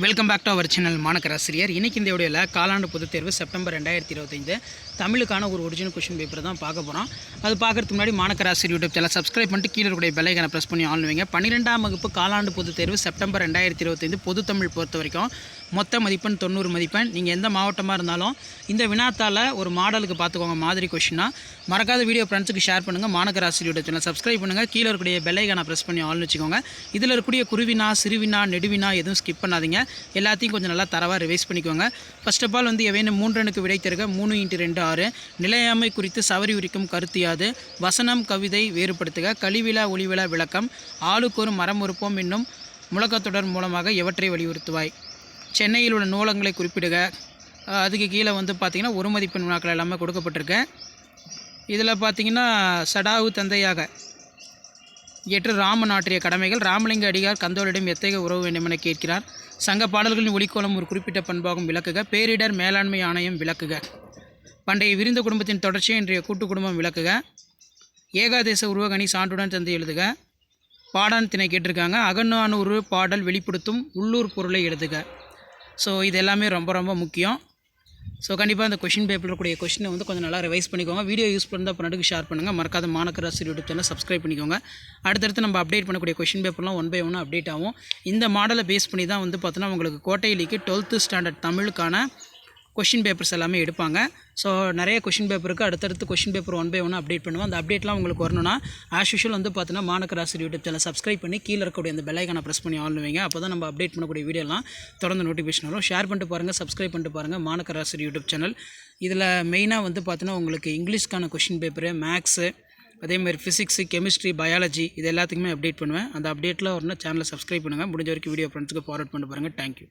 Welcome back to our channel மாணக்கராசிரியர். இன்றைக்கி இந்த வீடியோவில் காலாண்டு பொதுத் தேர்வு செப்டம்பர் 2025 தமிழுக்கான ஒரு ஒரிஜினல் கொஷின் பேப்பர் தான் பார்க்க போகிறோம். அது பார்க்குறதுக்கு முன்னாடி மாணக்கராசிரியர் யூடியூப் சேனல் சப்ஸ்கிரைப் பண்ணிட்டு கீழே இருக்கிற பெல் ஐகானை ப்ரெஸ் பண்ணி ஆன் வைங்க. 12ஆம் வகுப்பு காலாண்டு பொதுத் தேர்வு செப்டம்பர் 2025 பொது தமிழ் பொறுத்த வரைக்கும் மொத்த மதிப்பெண் 90 மதிப்பெண். நீங்கள் எந்த மாவட்டமாக இருந்தாலும் இந்த வினாத்தால் ஒரு மாடலுக்கு பார்த்துக்கோங்க, மாதிரி கொஷினாக. மறக்காத வீடியோ ஃப்ரெண்ட்ஸுக்கு ஷேர் பண்ணுங்கள். மாணக்கராசிரியர் யூடியூப் சேனல் சப்ஸ்கிரைப் பண்ணுங்கள். கீழே இருக்கக்கூடிய பெல் ஐகானை ப்ரெஸ் பண்ணி ஆன் வச்சுக்கோங்க. இதில் இருக்கக்கூடிய குருவினா, சிறுவினா, நெடுவினா எதுவும் ஸ்கிப் பண்ணாதீங்க. எல்லாத்தையும் கொஞ்சம் நல்லா தரவாக ரிவைஸ் பண்ணிக்கோங்க. ஃபர்ஸ்ட் ஆஃப் ஆல் எவையும் 3 எண்ணுக்கு விடை தருக 3 × 2 6. நிலையாமை குறித்து சவரி உரிக்கும் கருத்து யாது? வசனம் கவிதை வேறுபடுத்துக. கழிவிழா ஒளிவிழா விளக்கம். ஆளுக்கொரு மரம் உறுப்போம் என்னும் முழக்கத்தொடர் மூலமாக எவற்றை வலியுறுத்துவாய்? சென்னையில் உள்ள நூலகங்களை குறிப்பிடுக. அதுக்கு கீழே பார்த்திங்கன்னா ஒரு மதிப்பெண் வினாக்கள் எல்லாமே கொடுக்கப்பட்டிருக்கு. இதில் பார்த்திங்கன்னா சடாவு தந்தையாக ஏற்று ராமன் ஆற்றிய கடமைகள். ராமலிங்க அடிகார் கந்தோலிடம் எத்தகைய உறவு வேண்டும் என கேட்கிறார். சங்க பாடல்களின் ஒளிக்கோலம் ஒரு குறிப்பிட்ட பண்பாகும் விளக்குக. பேரிடர் மேலாண்மை ஆணையம் விளக்குக. பண்டைய விரிந்த குடும்பத்தின் தொடர்ச்சியை இன்றைய கூட்டு குடும்பம் விளக்குக. ஏகாதேச உருவகணி சான்றுடன் தந்து எழுதுக. பாடான் திணை கேட்டிருக்காங்க. அகநானூறு பாடல் வெளிப்படுத்தும் உள்ளூர் பொருளை எழுதுக. ஸோ இது எல்லாமே ரொம்ப ரொம்ப முக்கியம். ஸோ கண்டிப்பாக இந்த கொஷின் பேப்பரில் இருக்கக்கூடிய கொஷினை கொஞ்சம் நல்லா ரிவைஸ் பண்ணிக்கோங்க. வீடியோ யூஸ் பண்ணால் ஃப்ரெண்டுக்கு ஷேர் பண்ணுங்கள். மறக்காத மாணக்கராசிரியர் யூடியூப் சேனல் சப்ஸ்கிரைப் பண்ணிக்கோங்க. அடுத்தடுத்து நம்ம அப்டேட் பண்ணக்கூடிய கொஷின் பேப்பர்லாம் 1 by 1 அப்டேட் ஆகும். இந்த மாடலை பேஸ் பண்ணி தான் பார்த்தோன்னா உங்களுக்கு கோட்டையிலிக்கு 12th ஸ்டாண்டர்ட் தமிழுக்கான கொஷின் பேப்பர்ஸ் எல்லாமே எடுப்பாங்க. ஸோ நிறைய கொஷின் பேப்பருக்கு அடுத்தடுத்து கொஷின் பேப்பர் 1 by 1 அப்டேட் பண்ணுவோம். அந்த அப்டேட்லாம் உங்களுக்கு வரணும்னா ஆஸ் யூஷுவல் பார்த்தீங்கன்னா மாணக்கராசிரியர் யூடியூப் சேனல் சப்ஸ்கிரைப் பண்ணி கீழே இருக்கக்கூடிய அந்த பெல் ஐகானை ப்ரெஸ் பண்ணி ஆன் வைங்க. அப்போ தான் நம்ம அப்டேட் பண்ணக்கூடிய வீடியோலாம் தொடர்ந்து நோட்டிஃபிகேஷன் வரும். ஷேர் பண்ணிட்டு பாருங்கள், சப்ஸ்கிரைப் பண்ணிட்டு பாருங்கள் மாணக்கராசிரியர் யூடியூப் சேனல். இதில் மெயினாக பார்த்தீங்கன்னா உங்களுக்கு இங்கிலீஷ்க்கான கொஷின் பேப்பரு, மேக்ஸு, அதேமாதிரி ஃபிசிக்ஸு, கெமிஸ்ட்ரி, பயாலஜி இது எல்லாத்துக்குமே அப்டேட் பண்ணுவேன். அந்த அப்டேட்டில் வரணும் சேனலை சப்ஸ்கிரைப் பண்ணுங்கள். முடிஞ்ச வரைக்கும் வீடியோ ஃப்ரெண்ட்ஸுக்கு ஃபார்வர்ட் பண்ணிட்டு பாருங்கள். தேங்க்யூ.